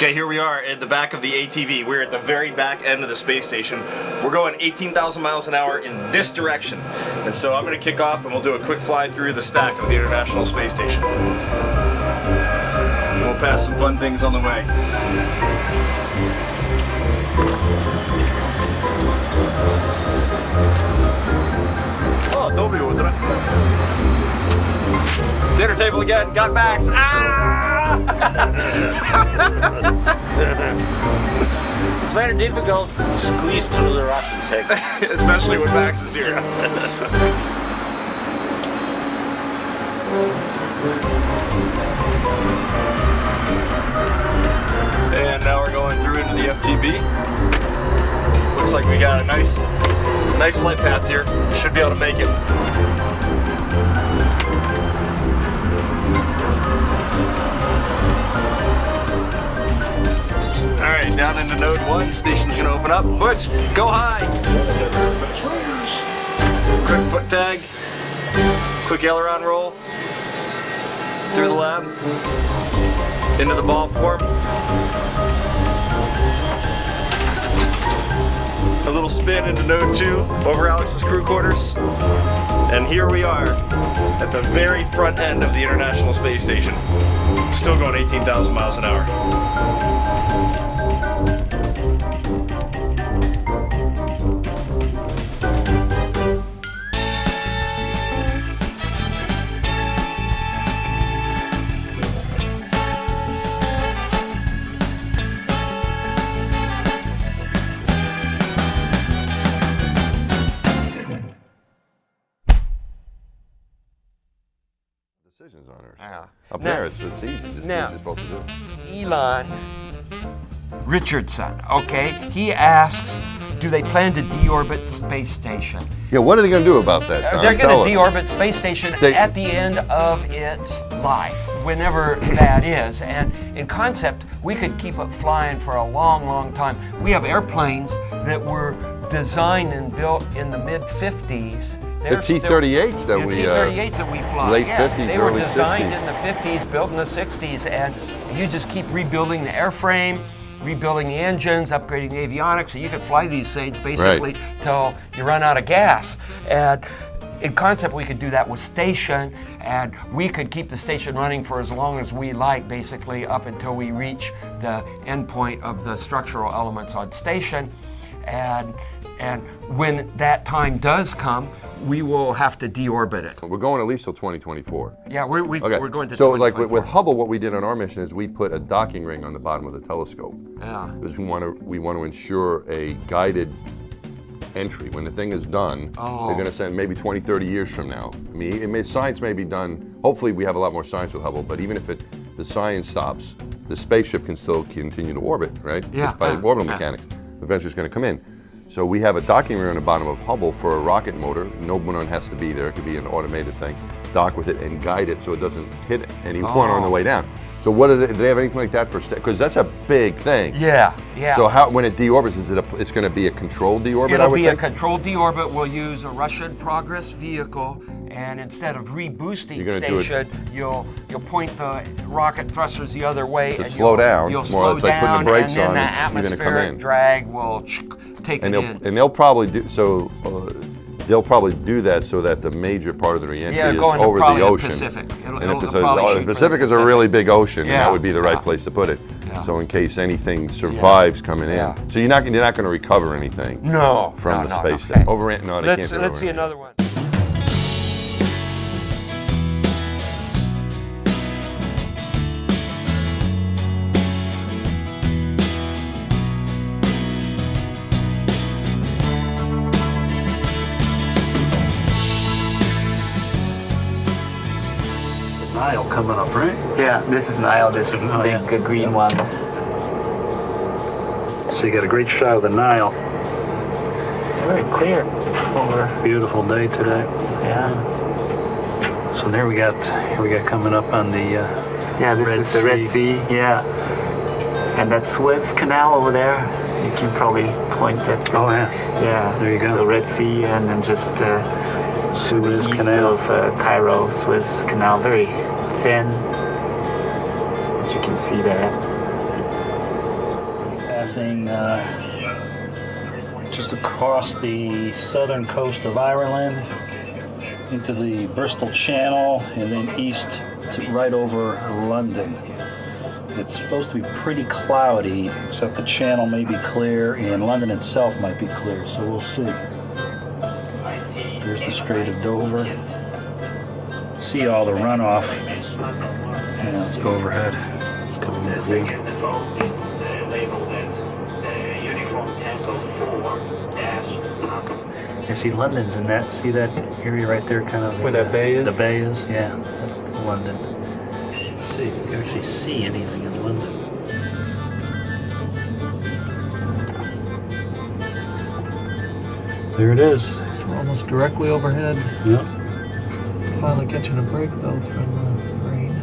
Okay, here we are at the back of the ATV. We're at the very back end of the space station. We're going 18,000 miles an hour in this direction. And so I'm going to kick off and we'll do a quick fly through the stack of the International Space Station. We'll pass some fun things on the way. Oh, Toby, otra. Dinner table again, got Max. Ah! It's very difficult to squeeze through the rocket segment. Especially when Max is here. And now we're going through into the FGB. Looks like we got a nice flight path here. Should be able to make it. Alright, down into node 1, station's gonna open up. Butch, go high! Quick foot tag, quick aileron roll, through the lab, into the ball form. A little spin into node 2, over Alex's crew quarters. And here we are, at the very front end of the International Space Station. Still going 18,000 miles an hour. Decisions on Earth. Yeah. Up Now- there, it's easy. Just now- what you're supposed to do. Elon Richardson, okay, he asks, do they plan to deorbit space station? Yeah, what are they going to do about that, Tom? They're Tell going to us. deorbit space station They- at the end of its life, whenever that is. And in concept, we could keep it flying for a long, long time. We have airplanes that were designed and built in the mid-50s. The T-38s that we, T-38s that we fly. late yeah, 50s, they were early designed 60s. in the 50s, built in the 60s, and you just keep rebuilding the airframe, rebuilding the engines, upgrading the avionics, so you could fly these things basically till you run out of gas. And in concept, we could do that with station, and we could keep the station running for as long as we like, basically up until we reach the end point of the structural elements on station. And when that time does come, we will have to deorbit it. We're going at least till 2024. Yeah, we're Okay. going to So, like with 2024. Hubble, what we did on our mission is we put a docking ring on the bottom of the telescope. Yeah. Because we want to ensure a guided entry. When the thing is done, they're going to send maybe 20, 30 years from now. I mean, science may be done. Hopefully, we have a lot more science with Hubble. But even if the science stops, the spaceship can still continue to orbit, right? Yeah. Just by orbital mechanics. Eventually, it's going to come in. So we have a docking ring on the bottom of Hubble for a rocket motor. No one has to be there. It could be an automated thing. Dock with it and guide it so it doesn't hit anyone on the way down. So do they have anything like that for? Because that's a big thing. Yeah, yeah. So when it deorbits, it's going to be a controlled deorbit? I It'll would be a think? controlled deorbit. We'll use a Russian Progress vehicle, and instead of reboosting You're gonna do it- station, you'll point the rocket thrusters the other way. To and slow down. You'll More slow it's like putting the down, brakes and then on, the you're gonna come atmospheric in. drag will take And it in. they'll probably do so. They'll probably do that so that the major part of the reentry Yeah, is going to over probably the the ocean. Pacific. It'll And probably the shoot for Pacific the is a really big ocean, and Yeah, that would be the right yeah. place to put it. Yeah. So in case anything survives coming in, Yeah. so you're not going to recover anything. No, from no, the no, space no. station. No, they Let's can't do see over. another one. Nile coming up, right? Yeah, this is Nile, this Oh, big yeah. green one. So you got a great shot of the Nile. Very clear over. Beautiful day today. Yeah. So here we got coming up on the Yeah, this Red is the Red Sea. Yeah. And that Suez Canal over there, you can probably point at. Oh yeah. Yeah. There you go. So Red Sea, and then just to Suez the east Canal. of Cairo, Suez Canal, very thin. As you can see that. passing just across the southern coast of Ireland into the Bristol Channel and then east to right over London. It's supposed to be pretty cloudy, except the channel may be clear and London itself might be clear, so we'll see. There's the Strait of Dover. See all the runoff. Yeah, let's go overhead. It's coming into view. You see London's in that. See that area right there, kind of Where that bay is? The bay is, yeah. That's London. Let's see if you can actually see anything in London. There it is. It's almost directly overhead. Yep. Finally catching a break though from the rain.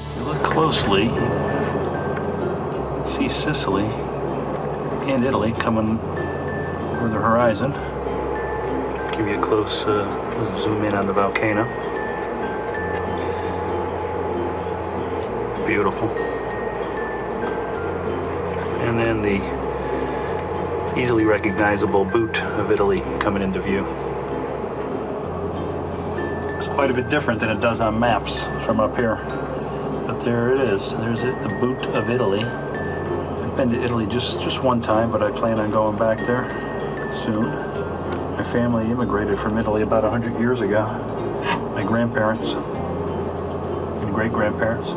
If you look closely, see Sicily and Italy coming over the horizon. Give you a close zoom in on the volcano. Beautiful. And then the easily recognizable boot of Italy coming into view. It's quite a bit different than it does on maps from up here. But there it is. There's it, the boot of Italy. I've been to Italy just one time, but I plan on going back there soon. My family immigrated from Italy about 100 years ago. My grandparents and great-grandparents.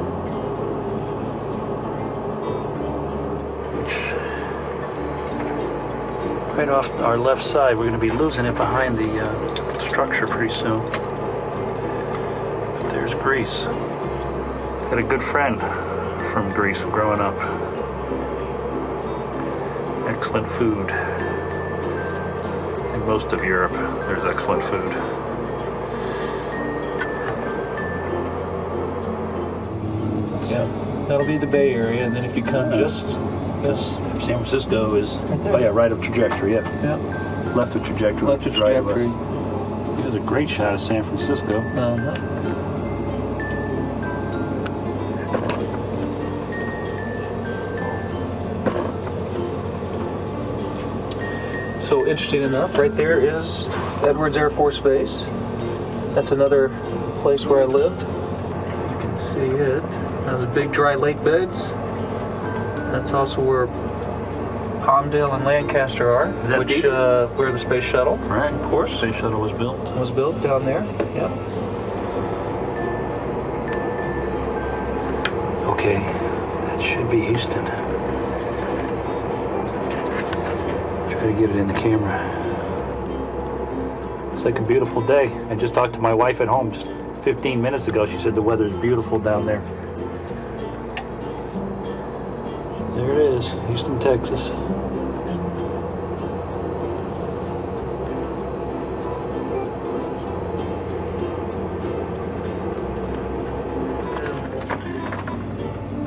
Right off our left side, we're going to be losing it behind the structure pretty soon. There's Greece. Got a good friend from Greece growing up. Excellent food. In most of Europe, there's excellent food. Yeah, that'll be the Bay Area, and then if you come just San Francisco is, oh yeah, right of trajectory, yeah. Left of trajectory, left of right of us. Here's a great shot of San Francisco. So interesting enough, right there is Edwards Air Force Base. That's another place where I lived. You can see it. Those big dry lake beds. That's also where Palmdale and Lancaster are, which where the space shuttle, right? Of course, space shuttle was built. Was built down there. Yep. Okay, that should be Houston. Try to get it in the camera. It's like a beautiful day. I just talked to my wife at home just 15 minutes ago. She said the weather's beautiful down there. There it is, Houston, Texas.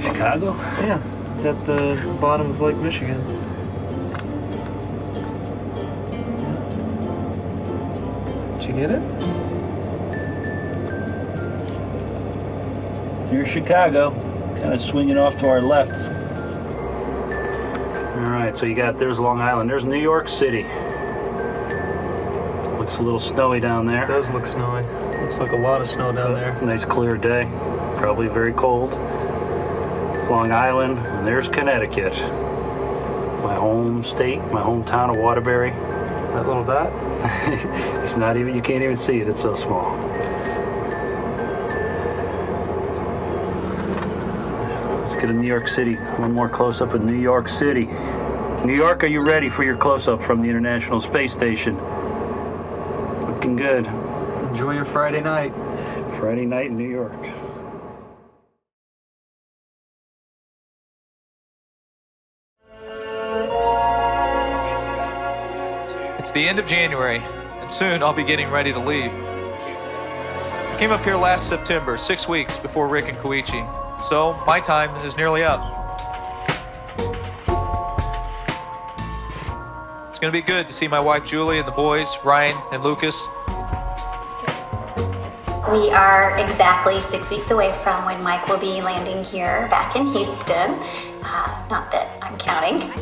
Chicago? Yeah, it's at the bottom of Lake Michigan. Did you get it? Here's Chicago, kind of swinging off to our left. All right, so there's Long Island. There's New York City. Looks a little snowy down there. It does look snowy. Looks like a lot of snow down there. Nice clear day. Probably very cold. Long Island, and there's Connecticut. My home state, my hometown of Waterbury. That little dot? It's not even, you can't even see it, it's so small. Let's get to New York City. One more close-up of New York City. New York, are you ready for your close-up from the International Space Station? Looking good. Enjoy your Friday night. Friday night in New York. It's the end of January, and soon I'll be getting ready to leave. I came up here last September, 6 weeks before Rick and Koichi, so my time is nearly up. It's going to be good to see my wife Julie and the boys, Ryan and Lucas. We are exactly 6 weeks away from when Mike will be landing here back in Houston. Not that I'm counting.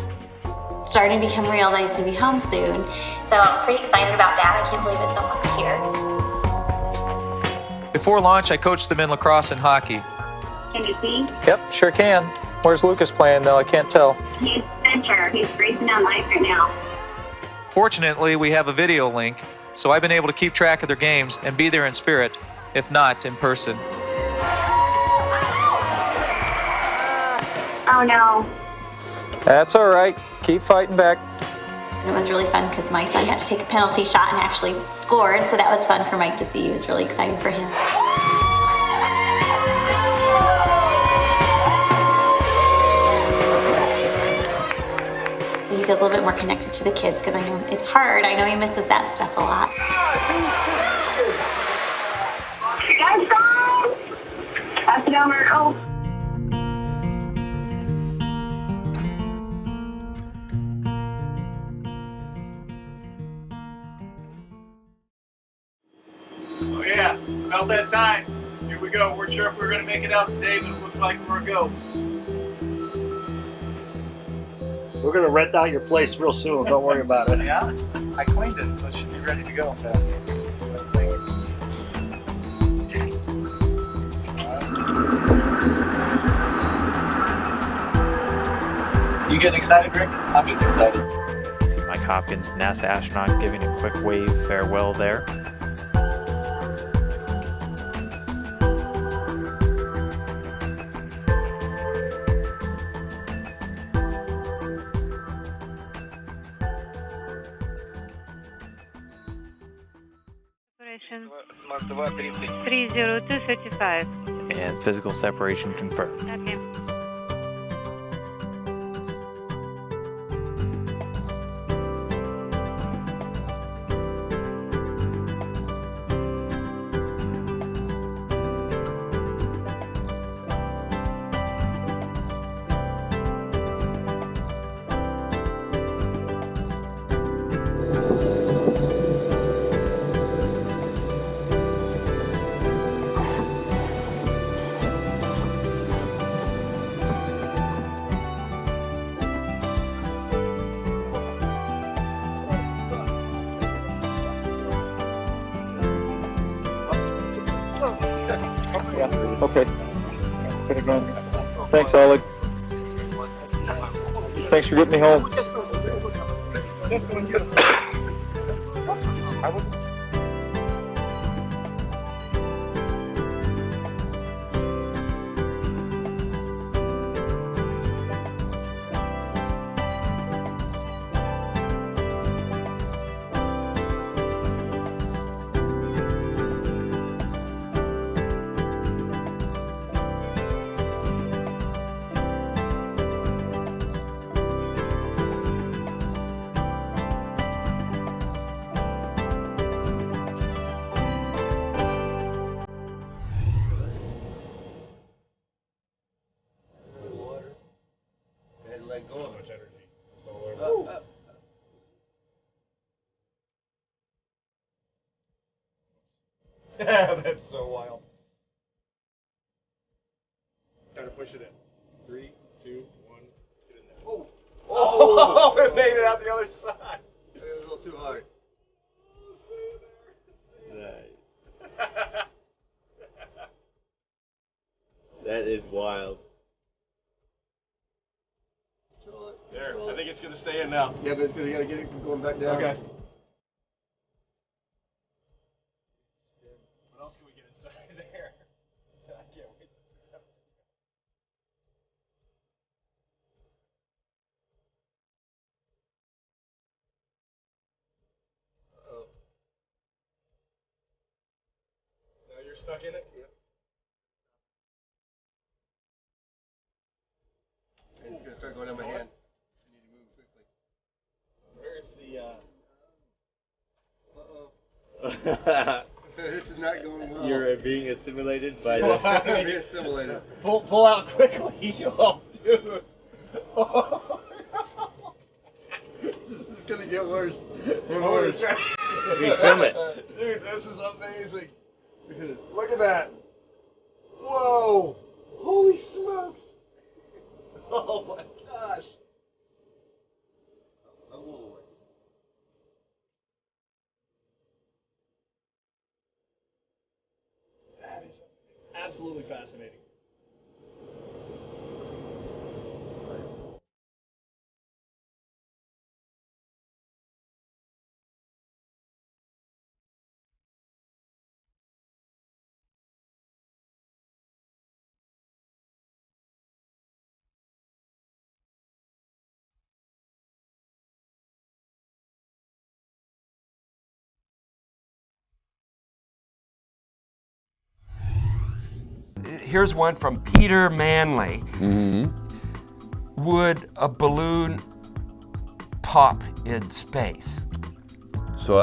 Starting to become real that he's going to be home soon. So I'm pretty excited about that. I can't believe it's almost here. Before launch, I coached them in lacrosse and hockey. Can you see? Yep, sure can. Where's Lucas playing, though? I can't tell. He's center. He's racing down the ice right now. Fortunately, we have a video link, so I've been able to keep track of their games and be there in spirit, if not in person. Oh no. That's all right. Keep fighting back. And it was really fun because my son got to take a penalty shot and actually scored, so that was fun for Mike to see. It was really exciting for him. So he feels a little bit more connected to the kids because I know it's hard. I know he misses that stuff a lot. Guys, pass it over. Oh. Oh yeah, it's about that time. Here we go. We're sure if we're gonna make it out today, but it looks like we're a go. We're gonna rent out your place real soon. Don't worry about it. Yeah, I cleaned it, so it should be ready to go. You getting excited, Rick? I'm getting excited. Mike Hopkins, NASA astronaut, giving a quick wave farewell there. Separation 30235. And physical separation confirmed. Okay. Okay. Thanks, Oleg. Thanks for getting me home. Let go of much energy. That's so wild. Try to push it in. 3, 2, 1, get in there. Oh! Oh! It made it out the other side. It was a little too hard. Nice. That is wild. There, I think it's gonna stay in now. Yeah, but you gotta get it from going back down. Okay. What else can we get inside there? I can't wait to see that. Uh-oh. Now you're stuck in it? Yep. And it's gonna start going down my hand. Where's the, Uh-oh. This is not going well. You're being assimilated by the... Being assimilated. Pull out quickly. Oh, dude. Oh. This is gonna get worse and Oh, worse. We film it. Dude, this is amazing. Look at that. Whoa. Holy smokes. Oh my gosh. I'm a little away. That is absolutely fascinating. Here's one from Peter Manley. Mm-hmm. Would a balloon pop in space? So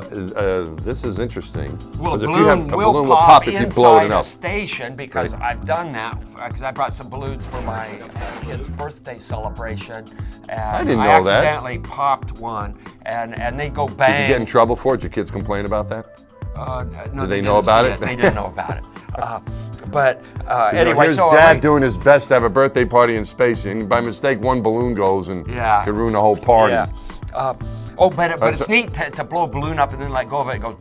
this is interesting. Well, a 'Cause if balloon, you have, a will balloon will pop pop if you blow it inside a up. station because Right. I've done that. Because I brought some balloons for my kid's birthday celebration. And I didn't know that. accidentally popped one, and they go bang. Did you get in trouble for it? Did your kids complain about that? No, Did they know didn't about see it? They didn't know about it. But You know, anyway, here's so Dad doing his best to have a birthday party in space, and by mistake, one balloon goes and Yeah. can ruin the whole party. Yeah. But it's neat to blow a balloon up and then let go of it. It goes.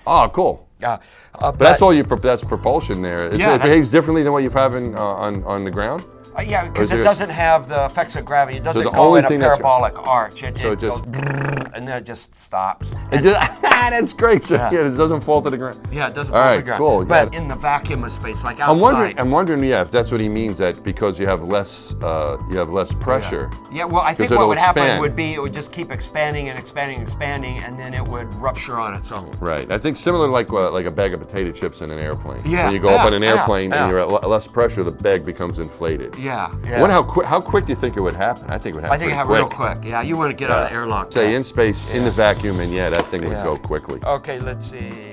Oh, cool. But that's all that's propulsion there. It Yeah, behaves differently than what you've having on the ground. Yeah, because Or it is doesn't have the effects of gravity. It doesn't the go only in a thing that's- parabolic arch. It So it goes just- and then it just stops. It just, that's great. So, Yeah. yeah, it doesn't fall to the ground. Yeah, it doesn't All fall to right, the ground. cool. But Yeah. in the vacuum of space, like outside. I'm wondering, yeah, if that's what he means. That because you have less pressure. Yeah, well, I think 'cause what it'll would happen expand. would be it would just keep expanding and expanding and expanding, and then it would rupture on its own. Right. I think similar like a bag of potato chips in an airplane. Yeah, When you go up yeah, on an yeah, airplane yeah. and you're at less pressure, the bag becomes inflated. Yeah, I yeah. wonder how quick do you think it would happen? I think it would happen. I think it pretty happened real quick. Yeah, you want to get out of airlock. Say in space, in the vacuum, and yeah, that thing would Yeah. go quickly. Okay, let's see.